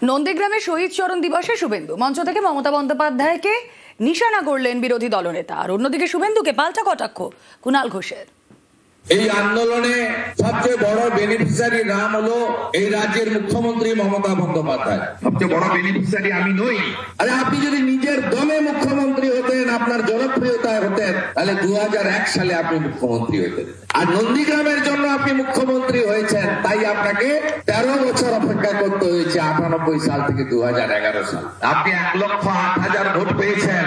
নন্দীগ্রামে শহীদ চরণ দিবসে শুভেন্দু মঞ্চ থেকে মমতা বন্দ্যোপাধ্যায়কে নিশানা করলেন বিরোধী দলনেতা, আর অন্যদিকে শুভেন্দুকে পাল্টা কটাক্ষ কুণাল ঘোষের। এই আন্দোলনে সবচেয়ে বড় বেনিফিশিয়ারি নাম হলো এই রাজ্যের মুখ্যমন্ত্রী মমতা বন্দ্যোপাধ্যায়। সবচেয়ে বড় বেনিফিশিয়ারি আমি নই। আরে আপনি যদি নিজের দমে মুখ্যমন্ত্রী হতেন, আপনার জনপ্রিয়তায় হতেন, তাহলে 2001 সালে আপনি মুখ্যমন্ত্রী হতেন। আর নন্দীগ্রামের জন্য আপনি মুখ্যমন্ত্রী হয়েছেন, তাই আপনাকে 13 বছর অপেক্ষা করতে হয়েছে, 98 সাল থেকে 2011 সাল। আপনি 1,08,000 ভোট পেয়েছেন,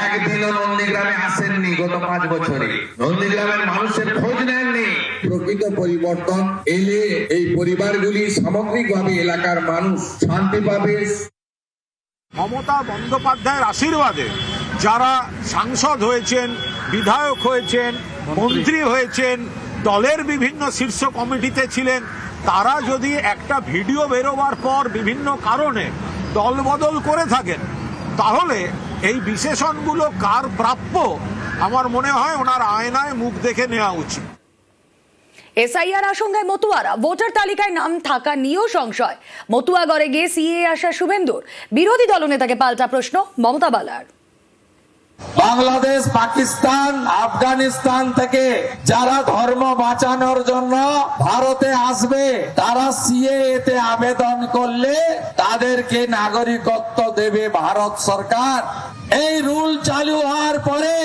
একদিনও নন্দীগ্রামে আসেননি গত 5 বছরে। নন্দীগ্রামের মানুষের খোঁজ নেননি। প্রকৃত পরিবর্তন এলে এই পরিবারগুলি সামগ্রিকভাবে এলাকার মানুষ শান্তি পাবে। মমতা বন্দ্যোপাধ্যায়ের আশীর্বাদে যারা সাংসদ হয়েছেন, বিধায়ক হয়েছেন, মন্ত্রী হয়েছেন, দলের বিভিন্ন শীর্ষ কমিটিতে ছিলেন, তারা যদি একটা ভিডিও বেরোবার পর বিভিন্ন কারণে দলবদল করে থাকেন, তাহলে এই বিশেষণগুলো কার প্রাপ্য আমার মনে হয় ওনার আয়নায় মুখ দেখে নেওয়া উচিত। এসআইআর আশঙ্কায় মতুয়ারা, ভোটার তালিকায় নাম থাকা নিয়েও সংশয়। মতুয়াগড়ে গিয়ে সিএএ আসা শুভেন্দুর, বিরোধী দলনেতাকে পাল্টা প্রশ্ন মমতা বালার। বাংলাদেশ, পাকিস্তান, আফগানিস্তান থেকে যারা ধর্ম বাঁচানোর জন্য ভারতে আসবে, তারা সিএএ তে আবেদন করলে তাদেরকে নাগরিকত্ব দেবে ভারত সরকার। এই রুল চালু হওয়ার পরে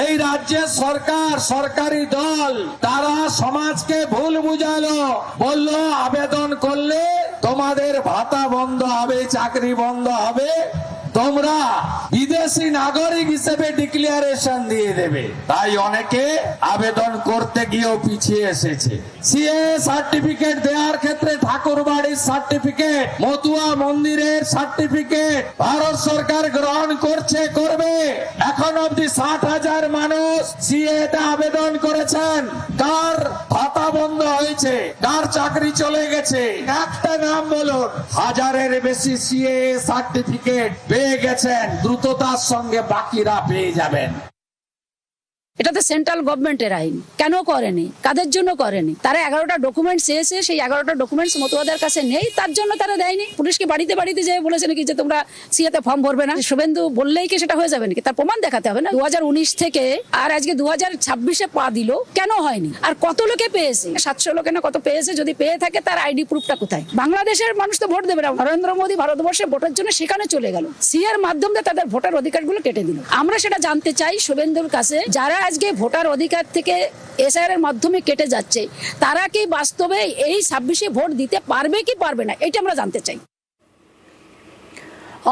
এই রাজ্যের সরকার, সরকারি দল, তারা সমাজকে ভুল বুঝালো, বললো আবেদন করলে তোমাদের ভাতা বন্ধ হবে, চাকরি বন্ধ হবে, তোমরা বিদেশি নাগরিক হিসেবে ডিক্লারেশন দিয়ে দেবে। তাই অনেকে আবেদন করতে গিয়েও পিছিয়ে এসেছে। সিএ সার্টিফিকেট দেওয়ার ক্ষেত্রে ঠাকুর বাড়ির সার্টিফিকেট, মতুয়া মন্দিরের সার্টিফিকেট ভারত সরকার গ্রহণ করবে। এখন অব্দি 60,000 মানুষ সিএ তে আবেদন করেছেন। কার ভাতা বন্ধ হয়েছে, কার চাকরি চলে গেছে, একটা নাম বলুন। 1000-এর বেশি সিএ সার্টিফিকেট পেয়ে গেছেন, দ্রুততার সঙ্গে বাকিরা পেয়ে যাবেন। এটা তো সেন্ট্রাল গভর্নমেন্টের আইন, কেন করেনি, কাদের জন্য করেনি? তারা 11টা ডকুমেন্টস চেয়েছে, সেই 11টা ডকুমেন্টস মতুয়াদের কাছে নেই, তার জন্য তারা দেয়নি। পুলিশকে বাড়িতে বাড়িতে যেয়ে বলেছে নাকি যে তোমরা সিএতে ফর্ম ভরবে না। শুভেন্দু বললেই কি সেটা হয়ে যাবে নাকি? তার প্রমাণ দেখাতে হবে না। 2019 থেকে আর আজকে 2026-এ পা দিল, কেন হয়নি? আর কত লোকে পেয়েছে? 700 লোকে না কত পেয়েছে? যদি পেয়ে থাকে তার আইডি প্রুফটা কোথায়? বাংলাদেশের মানুষ তো ভোট দেবে না। নরেন্দ্র মোদী ভারতবর্ষে ভোটের জন্য সেখানে চলে গেল, সিএর মাধ্যমে তাদের ভোটার অধিকারগুলো কেটে দিল। আমরা সেটা জানতে চাই শুভেন্দুর কাছে, যারা আজকে ভোটার অধিকার থেকে এসআইআর এর মাধ্যমে কেটে যাচ্ছে, তারা কি বাস্তবে এই 26-এ ভোট দিতে পারবে কি পারবে না, এটা আমরা জানতে চাই।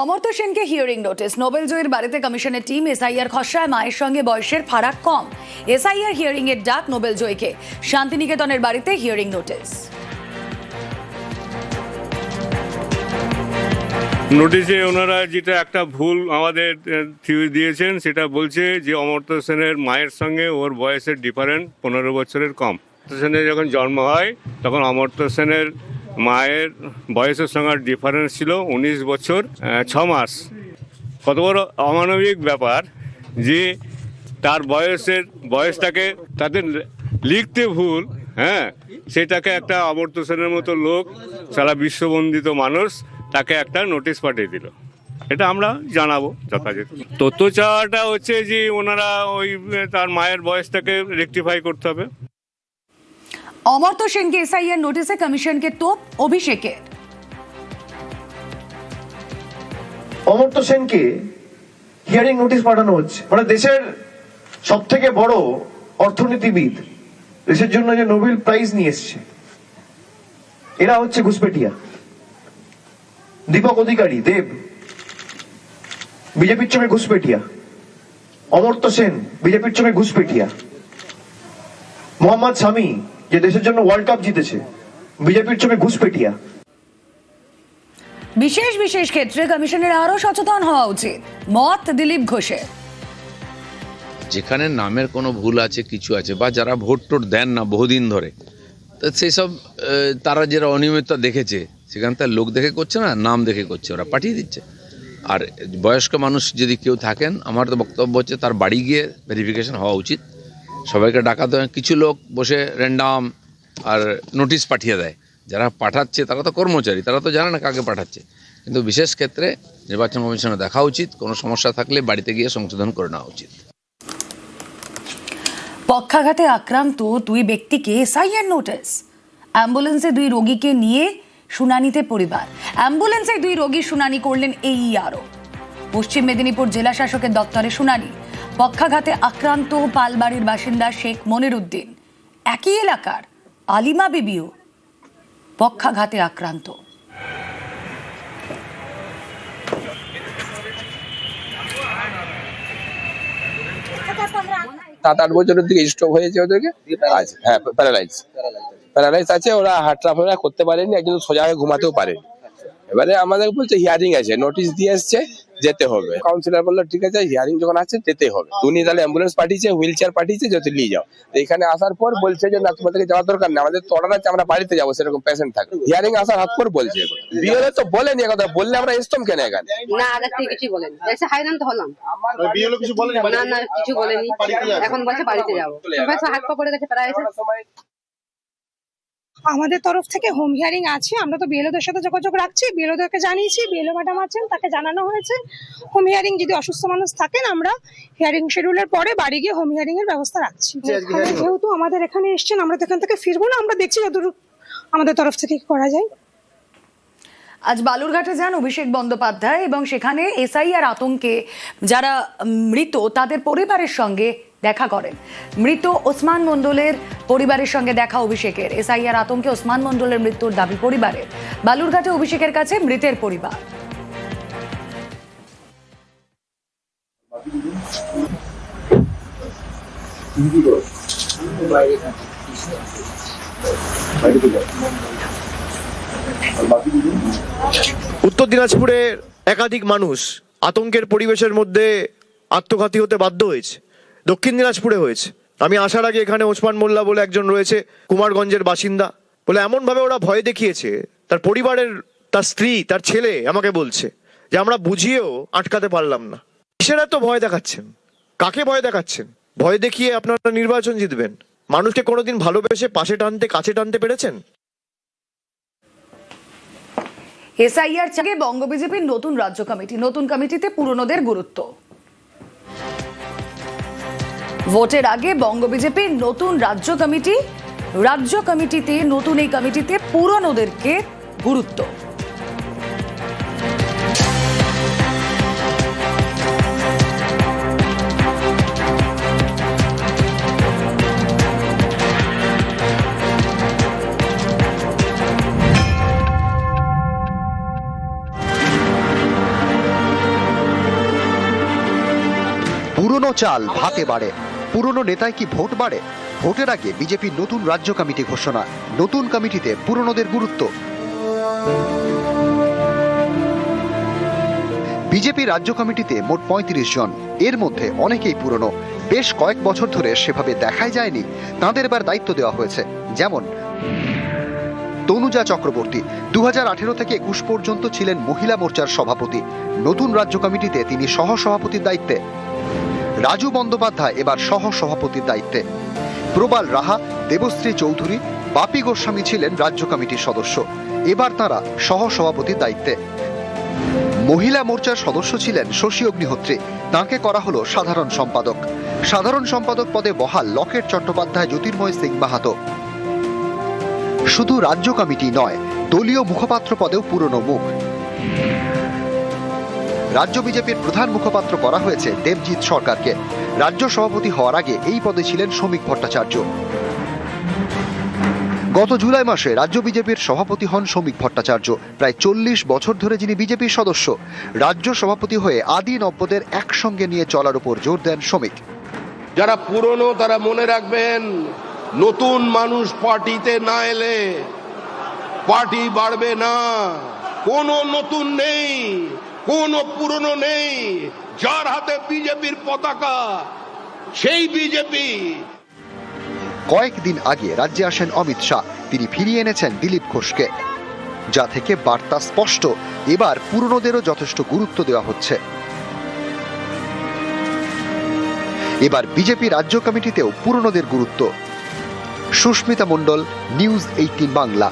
অমর্ত্য সেনকে হিয়ারিং নোটিস। নোবেল জয়ীর বাড়িতে কমিশনের টিম। এসআইআর খসড়ায় মায়ের সঙ্গে বয়সের ফারাক কম। এসআইআর হিয়ারিং এর ডাক নোবেল জয়ীকে। শান্তিনিকেতনের বাড়িতে হিয়ারিং নোটিস। নোটিশে ওনারা যেটা একটা ভুল আমাদের থিওরি দিয়েছেন, সেটা বলছে যে অমর্ত্য সেনের মায়ের সঙ্গে ওর বয়সের ডিফারেন্ট 15 বছরের কম। অমর্ত্য সেনের যখন জন্ম হয় তখন অমর্ত্য সেনের মায়ের বয়সের সঙ্গে ডিফারেন্স ছিল 19 বছর 6 মাস। কত বড় অমানবিক ব্যাপার যে তার বয়সটাকে তাদের লিখতে ভুল, হ্যাঁ, সেটাকে একটা অমর্ত্য সেনের মতো লোক, সারা বিশ্ববন্দিত মানুষ, তাকে একটা নোটিশ পাঠিয়ে দিল। এটা আমরা জানাবো যথাযথ। তথ্য চাওয়াটা হচ্ছে যে ওনারা ওই তার মায়ের বয়সটাকে রেকটিফাই করতে হবে। অমর্ত্য সেনকে এসআইআর নোটিসে কমিশনকে তোপ অভিষেকের। অমর্ত্য সেনকে হিয়ারিং নোটিশ পাঠানো হচ্ছে, মানে দেশের সব থেকে বড় অর্থনীতিবিদ, দেশের জন্য যে নোবেল প্রাইজ নিয়ে এসছে, এরা হচ্ছে ঘুষপেটিয়া। দীপক অধিকারী দেব বিজেপির চোখে ঘুষপেটিয়া, অমর্ত্য সেন বিজেপির চোখে ঘুষপেটিয়া, মোহাম্মদ শামি যে দেশের জন্য ওয়ার্ল্ড কাপ জিতেছে, বিজেপির চোখে ঘুষপেটিয়া। বিশেষ বিশেষ ক্ষেত্রে কমিশনের আরো সচেতন হওয়া উচিত, মত দিলীপ ঘোষের। যেখানে নামের কোনো ভুল আছে, কিছু আছে, বা যারা ভোট টোট দেন না বহুদিন ধরে, সেই সব তারা যারা অনিয়মিততা দেখেছে, সেখান থেকে লোক দেখে করছে না, নাম দেখে করছে, ওরা পাঠিয়ে দিচ্ছে। আর বয়স্ক মানুষ যদি কেউ থাকেন, আমার তো বক্তব্য হচ্ছে তার বাড়ি গিয়ে ভেরিফিকেশন হওয়া উচিত। সবাইকে ডাকাতে হয়, কিছু লোক বসে র্যান্ডাম আর নোটিশ পাঠিয়ে দেয়। যারা পাঠাচ্ছে তারা তো কর্মচারী, তারা তো জানে না কাকে পাঠাচ্ছে। কিন্তু বিশেষ ক্ষেত্রে নির্বাচন কমিশনের দেখা উচিত, কোনো সমস্যা থাকলে বাড়িতে গিয়ে সংশোধন করে নেওয়া উচিত। পক্ষাঘাতে আক্রান্ত 2 ব্যক্তিকে এসআইআর নোটিশ। অ্যাম্বুলেন্সে 2 রোগীকে নিয়ে শুনানিতে পরিবার। অ্যাম্বুলেন্সে 2 রোগী শুনানি করলেন AERO। পশ্চিম মেদিনীপুর জেলা শাসকের দপ্তরে শুনানি। পক্ষাঘাতে আক্রান্ত পালবাড়ির বাসিন্দা শেখ মনিরুদ্দিন, একই এলাকার আলিমা বিবিও পক্ষাঘাতে আক্রান্ত। 7-8 বছরের দিকে স্ট্রোক হয়েছে ওদেরকে। আচ্ছা, হ্যাঁ, প্যারালাইজ আছে, ওরা হাঁটাফেরা করতে পারেনি, একজন সোজা হয়ে ঘুমাতেও পারেনি। এবারে আমাদের বলছে হিয়ারিং আছে, নোটিশ দিয়ে এসছে, যেতে হবে। কাউন্সিলর বললো ঠিক আছে, হিয়ারিং যখন আছে যেতে হবে। উনি তাহলে অ্যাম্বুলেন্স পাঠিয়েছে, হুইল চেয়ার পাঠিয়েছে, যেতে নিয়ে যাও। এখানে আসার পর বলছে যে না, তোমাদেরকে যাওয়ার দরকার নেই, আমাদের তো অর্ডার আছে, আমরা বাড়িতে যাবো, সেরকম পেশেন্ট থাকে। হিয়ারিং আসার হাত পর বলছে, বিএলও তো বলেনি কথা, বললে আমরা এসতাম কেন এখানে? না, আগে থেকে কিছু বলেনি, এসে হাইরান তো হলাম। বিএলও কিছু বলেনি? না, কিছু বলেনি, এখন বলছে বাড়িতে যাবো। হাত পা পড়ে গেছে প্রায়। আমাদের তরফ থেকে হোম হিয়ারিং আছে, আমরা তো বিএলওদের সাথে যোগাযোগ রাখছি, বিএলওদেরকে জানিয়েছি, বিএলও ম্যাডাম আছেন, তাকে জানানো হয়েছে হোম হিয়ারিং যদি অসুস্থ মানুষ থাকেন আমরা হিয়ারিং শিডিউলের পরে বাড়ি গিয়ে হোম হিয়ারিং এর ব্যবস্থা রাখছি। যেহেতু আমাদের এখানে এসছেন, আমরা তো এখান থেকে ফিরবো না, আমরা দেখছি যতটুকু আমাদের তরফ থেকে করা যায়। আজ বালুরঘাটে যান অভিষেক বন্দ্যোপাধ্যায় এবং সেখানে এসআইআর আতঙ্কে যারা মৃত তাদের পরিবারের সঙ্গে দেখা করেন। মৃত ওসমান মণ্ডলের পরিবারের সঙ্গে দেখা অভিষেকের। এসআইআর আতঙ্কে ওসমান মণ্ডলের মৃত্যুর দাবি পরিবারের। বালুরঘাটে অভিষেকের কাছে মৃতের পরিবার। উত্তর দিনাজপুরের একাধিক মানুষ আতঙ্কের পরিবেশের মধ্যে আত্মঘাতী হতে বাধ্য হয়েছে। দক্ষিণ দিনাজপুরে হয়েছে। আমি আসার আগে এখানে ওসমান মোল্লা বলে একজন রয়েছে, কুমারগঞ্জের বাসিন্দা, বলে এমন ভাবে ওরা ভয় দেখিয়েছে, তার পরিবারের, তার স্ত্রী, তার ছেলে আমাকে বলছে যে আমরা বুঝিয়েও আটকাতে পারলাম না। কিসের এত ভয় দেখাচ্ছেন? কাকে ভয় দেখাচ্ছেন? ভয় দেখিয়ে আপনারা নির্বাচন জিতবেন? মানুষকে কোনোদিন ভালোবেসে পাশে টানতে, কাছে টানতে পেরেছেন? এসআইআর চাগে বঙ্গ বিজেপির নতুন রাজ্য কমিটি। নতুন কমিটিতে পুরনোদের গুরুত্ব। ভোটের আগে বঙ্গ বিজেপির নতুন রাজ্য কমিটি। রাজ্য কমিটিতে নতুন এই কমিটিতে পুরনোদেরকে গুরুত্ব। পুরনো চাল ভাতে বাড়ে, পুরনো নেতায় কি ভোট বাড়ে? ভোটের আগে বিজেপির নতুন রাজ্য কমিটি ঘোষণা। নতুন কমিটিতে পুরনোদের গুরুত্ব। বিজেপি রাজ্য কমিটিতে মোট ৩৫ জন। এর মধ্যে অনেকেই পুরনো। বেশ কয়েক বছর ধরে সেভাবে দেখাই যায়নি, তাঁদের এবার দায়িত্ব দেওয়া হয়েছে। যেমন তনুজা চক্রবর্তী 2018 থেকে 21 পর্যন্ত ছিলেন মহিলা মোর্চার সভাপতি। নতুন রাজ্য কমিটিতে তিনি সহ সভাপতির দায়িত্বে। রাজু বন্দ্যোপাধ্যায় এবার সহ সভাপতির দায়িত্বে। প্রবাল রাহা, দেবশ্রী চৌধুরী, বাপি গোস্বামী ছিলেন রাজ্য কমিটির সদস্য, এবার তাঁরা সহ সভাপতির দায়িত্বে। মহিলা মোর্চার সদস্য ছিলেন শশী অগ্নিহোত্রী, তাঁকে করা হলো সাধারণ সম্পাদক। সাধারণ সম্পাদক পদে বহাল লকেট চট্টোপাধ্যায়, জ্যোতির্ময় সিং মাহাতো। শুধু রাজ্য কমিটি নয়, দলীয় মুখপাত্র পদেও পুরনো মুখ। রাজ্য বিজেপির প্রধান মুখপাত্র করা হয়েছে দেবজিৎ সরকারকে। রাজ্য সভাপতি হওয়ার আগে এই পদে ছিলেন শ্রমিক ভট্টাচার্য। গত জুলাই মাসে রাজ্য বিজেপির সভাপতি হন শ্রমিক ভট্টাচার্য। প্রায় 40 বছর ধরে যিনি বিজেপির সদস্য। রাজ্য সভাপতি হয়ে আদি নব্যদের একসঙ্গে নিয়ে চলার উপর জোর দেন শ্রমিক। যারা পুরনো তারা মনে রাখবেন, নতুন মানুষ পার্টিতে না এলে পার্টি বাড়বে না। কোনো নতুন নেই, কোনো পুরনো নেই। যার হাতে বিজেপির পতাকা সেই বিজেপি। কয়েকদিন আগে রাজ্যে আসেন অমিত শাহ, তিনি ফিরিয়ে এনেছেন দিলীপ ঘোষকে। যা থেকে বার্তা স্পষ্ট, এবার পুরনোদেরও যথেষ্ট গুরুত্ব দেওয়া হচ্ছে। এবার বিজেপি রাজ্য কমিটিতেও পুরনোদের গুরুত্ব। সুস্মিতা মণ্ডল, নিউজ 18 বাংলা।